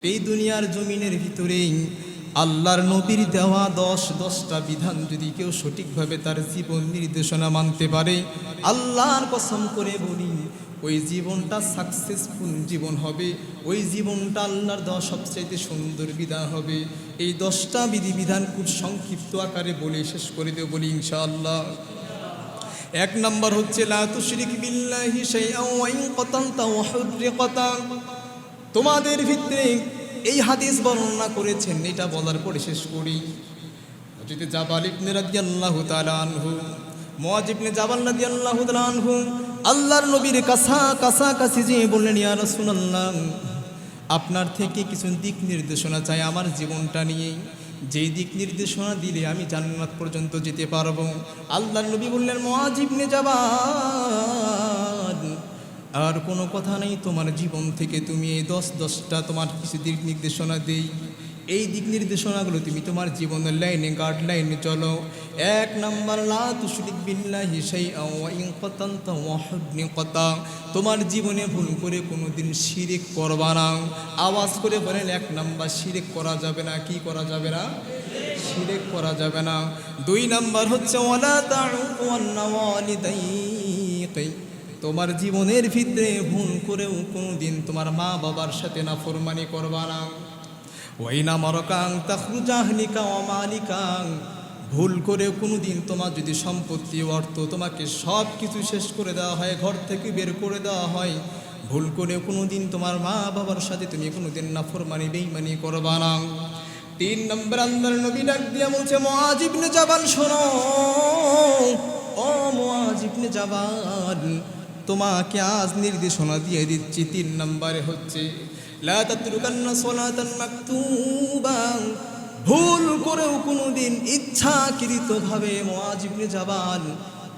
এই দুনিয়ার জমিনের ভিতরেই আল্লাহর নবীর দেওয়া দশটা বিধান যদি কেউ সঠিকভাবে তার জীবন নির্দেশনা মানতে পারে, আল্লাহর কসম করে বলি ওই জীবনটা সাকসেসফুল জীবন হবে, ওই জীবনটা আল্লাহর দেওয়া সবচাইতে সুন্দর বিধান হবে। এই 10টা বিধিবিধান খুব সংক্ষিপ্ত আকারে বলে শেষ করে দেব বলি ইনশাআল্লাহ। 1 নম্বর হচ্ছে লা তুশরিক বিল্লাহি শাইআন ওয়া ইন কাতালতা ওয়া হুররিকাতা। তোমাদের ভিতরে এই হাদিস বর্ণনা করেছেন, এটা বলার পরে শেষ করি। হযরত জাবাল ইবনে রাদিয়াল্লাহু তাআলা আনহু, মুআয ইবনে জাবাল রাদিয়াল্লাহু তাআলা আনহু আল্লাহর নবীর কাছাকাছি যেয়ে বললেন, ইয়া রাসূলুল্লাহ, আপনার থেকে কিছু দিক নির্দেশনা চাই আমার জীবনটা নিয়ে, যেই দিক নির্দেশনা দিলে আমি জান্নাত পর্যন্ত যেতে পারবো। আল্লাহর নবী বললেন, মুআয ইবনে জাবাল, আর কোনো কথা নেই, তোমার জীবন থেকে তুমি এই 10টা তোমার কিছু দিক নির্দেশনা দেই, এই দিক নির্দেশনাগুলো তুমি তোমার জীবনের লাইনে গাইডলাইনে চলো। 1 নম্বর, লা তুশরিক বিল্লাহি শাইআন ওয়া ইন কাতালতা ওয়া হুররিকাতা। তোমার জীবনে ভুল করে কোনোদিন শিরক করবা না। আওয়াজ করে বলেন, 1 নম্বর, শিরক করা যাবে না। কি করা যাবে না? শিরক করা যাবে না। 2 নম্বর হচ্ছে ওয়ালা তাউকু ওয়ালিদাইকি। তোমার জীবনের ভিতরে ভুল করেও কোনোদিন তোমার মা বাবার সাথে নাফরমানি করবা না। ওয়াইনা মারাকাং তাখরুজা আহলিকা ওয়া মালিকাং। ভুল করেও কোনোদিন তোমার যদি সম্পত্তি অর্থ তোমাকে সব কিছু শেষ করে দেওয়া হয়, ঘর থেকে বের করে দেওয়া হয়, ভুল করেও কোনোদিন তোমার মা বাবার সাথে তুমি কোনোদিন নাফরমানি বেঈমানি করবা না। 3 নম্বর, আল্লাহর নবী ডাক দিয়া বলছে, মুআয ইবনে জাবাল শোনো, ও মুআয ইবনে জাবাল, তোমাকে আজ নির্দেশনা দিয়ে দিচ্ছি। 3 নম্বরে হচ্ছে লা তাতরুকান্না সালাতান মাকতুবা। ভুল করেও কোনোদিন ইচ্ছাকৃতভাবে মুআয ইবনে জাবাল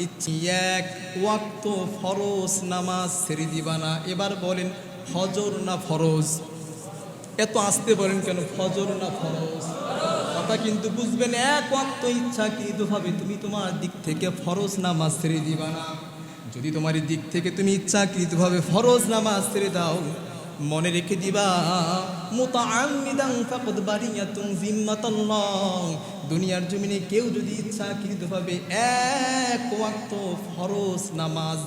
1 ওয়াক্ত ফরজ নামাজ ছেড়ে দিবা না। এবার বলেন, ফজর না ফরজ? এত আস্তে বলেন কেন? ফজর না ফরজ? কথা কিন্তু বুঝবেন। 1 ওয়াক্ত ইচ্ছাকৃতভাবে তুমি তোমার দিক থেকে ফরজ নামাজ ছেড়ে দিবা না। যদি তোমার দিক থেকে তুমি ইচ্ছাকৃতভাবে ফরজ নামাজ ছেড়ে দাও, মনে রেখে দিবা, মুতাআম্মিদান ফাকাদ বারিয়াতুন জিম্মাতাল্লাহ। দুনিয়ার জমিনে কেউ যদি ইচ্ছাকৃতভাবে 1 ওয়াক্ত ফরজ নামাজ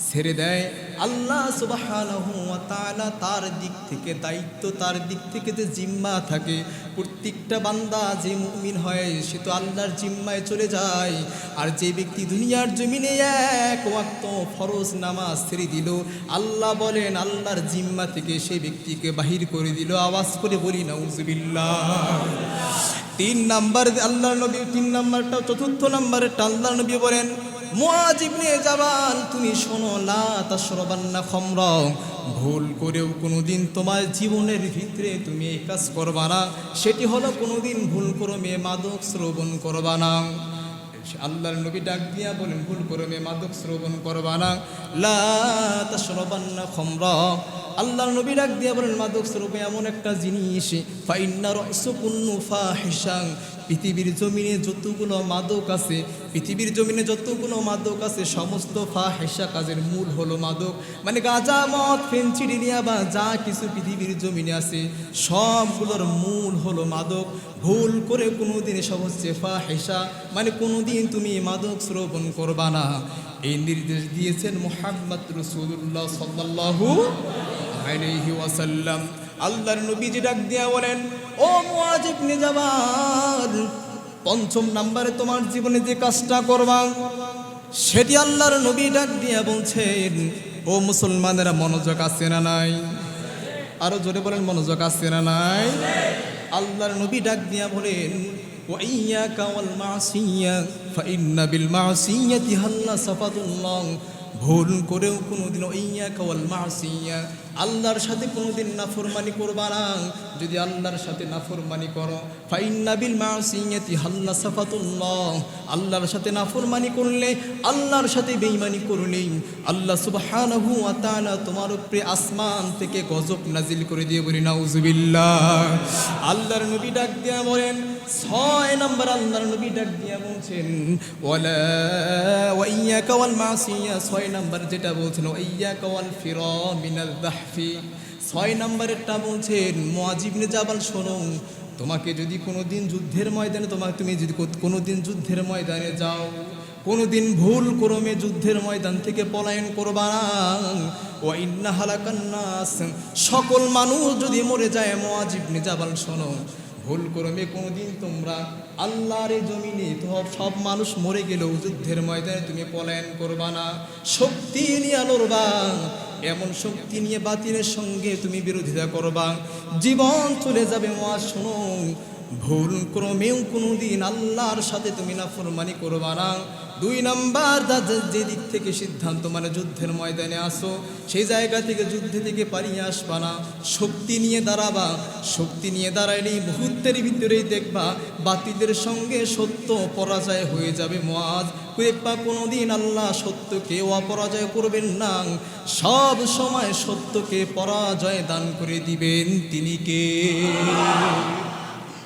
ছেড়ে দেয়, আল্লাহ সুবহানাহু ওয়া তাআলা তার দিক থেকে দায়িত্ব, তার দিক থেকে যে জিম্মা থাকে, প্রত্যেকটা বান্দা যে মুমিন হয় সে তো আল্লাহর জিম্মায় চলে যায়। আর যে ব্যক্তি দুনিয়ার জমিনে 1 ওয়াক্ত ফরজ নামাজ ছেড়ে দিল, আল্লাহ বলেন আল্লাহর জিম্মা থেকে সেই ব্যক্তিকে বাহির করে দিল। আওয়াজ করে বলি নাউজুবিল্লাহ। 3 নম্বর আল্লাহর নবী, 3 নম্বরটা, 4 নম্বরটা আল্লাহর নবী বলেন, মুআয ইবনে জাবাল, তুমি শোনো, লা তাশরাবান্না খামরা। ভুল করেও কোনোদিন তোমার জীবনের ভিতরে তুমি এই কাজ করবা না। সেটি হলো কোনোদিন ভুল ক্রমে মাদক শ্রবণ করবা না। আল্লাহর নবী ডাক দিয়া বলেন, ভুল ক্রমে মাদক শ্রবণ করবা না। লা তাশরাবান্না খামরা। আল্লাহর নবী ডাক দিয়া বলেন, মাদক শ্রবণ এমন একটা জিনিস, ফাইন্না রাসু কুল্লু ফাহিশা। পৃথিবীর জমিনে যতগুলো মাদক আছে, পৃথিবীর জমিনে যতগুলো মাদক আছে, সমস্ত ফাহিশা কাজের মূল হলো মাদক। মানে গাঁজা, মদ, ফেনসিডিলিয়া বা যা কিছু পৃথিবীর জমিনে আছে সবগুলোর মূল হলো মাদক। ভুল করে কোনোদিন এসব হচ্ছে ফাহিশা, মানে কোনোদিন তুমি মাদক শ্রবণ করবা না। এই নির্দেশ দিয়েছেন মুহাম্মদ রাসূলুল্লাহ সাল্লাল্লাহু আলাইহি ওয়াসাল্লাম। আল্লাহর নবী যে ডাক দিয়া বলেন, ও মুআয ইবনে জাবাল, 5 নম্বরে তোমার জীবনে যে কাজটা করবা সেটি আল্লাহর নবী ডাক দিয়া বলছেন, ও মুসলমানেরা, মনোযোগ আছে না নাই? আরো জোরে বলেন, মনোযোগ আছে না নাই? আল্লাহর নবী ডাক দিয়া বলেন, ওয়া ইয়াকা ওয়াল মাসিয়া ফাইন্না বিল মাসিয়াতি হাল্লা সাফাতুল্লাহ। ভুল করেও কোনোদিন ইয়াকা ওয়াল মাসিয়া, আল্লাহর সাথে কোনোদিন নাফরমানি করবা না। যদি আল্লাহর সাথে নাফরমানি করো, ফাইন্না বিল মাসিয়াতি হাল্লা সাফাতুল্লাহ, আল্লাহর সাথে নাফরমানি করলে, আল্লাহর সাথে বেঈমানি করলে আল্লাহ সুবহানাহু ওয়া তাআলা তোমার উপরে আসমান থেকে গজব নাজিল করে দিয়ে বলি নাউজুবিল্লাহ। আল্লাহর নবী ডাক দিয়া বলেন, 6 নম্বর আল্লাহর নবী ডাক দিয়া বলছেন, ওয়ালা ওয়া ইয়াকা ওয়াল মাসিয়া। 6 নম্বর যেটা বলছেন, ওয়া ইয়াকা ওয়াল ফিরা মিনাল দাহফি। 6 নম্বরেরটা বলছেন মুআয ইবনে জাবাল, শোনো, তোমাকে যদি কোনোদিন যুদ্ধের ময়দানে তুমি যদি কোনোদিন যুদ্ধের ময়দানে যাও, কোনোদিন ভুল ক্রমে যুদ্ধের ময়দান থেকে পলায়ন করবা না, ওয়া ইন্না হালাকান নাস, সকল মানুষ যদি মরে যায়, মুআয ইবনে জাবাল শোনো, ভুল ক্রমে কোনোদিন তোমরা আল্লাহর এই জমিনে তো সব মানুষ মরে গেলেও যুদ্ধের ময়দানে তুমি পলায়ন করবা না, শক্তি নিয়ে লড়বা, এমন শক্তি নিয়ে বাতিলের সঙ্গে তুমি বিরোধিতা করবা, জীবন চলে যাবে। মুআয শোনো, ভুল ক্রমেও কোনোদিন আল্লাহর সাথে তুমি নাফরমানি করবা না। 2 নাম্বার, যে দিক থেকে সিদ্ধান্ত মানে যুদ্ধের ময়দানে আসো, সেই জায়গা থেকে যুদ্ধে থেকে পালিয়ে আসবা না, শক্তি নিয়ে দাঁড়াবা, শক্তি নিয়ে দাঁড়াইলেই মুহূর্তের ভিতরেই দেখবা বাতিলের সঙ্গে সত্য পরাজয় হয়ে যাবে। মুআয দেখবা কোনোদিন আল্লাহ সত্যকে অপরাজয় করবেন না, সব সময় সত্যকে পরাজয় দান করে দিবেন। তিনি কে?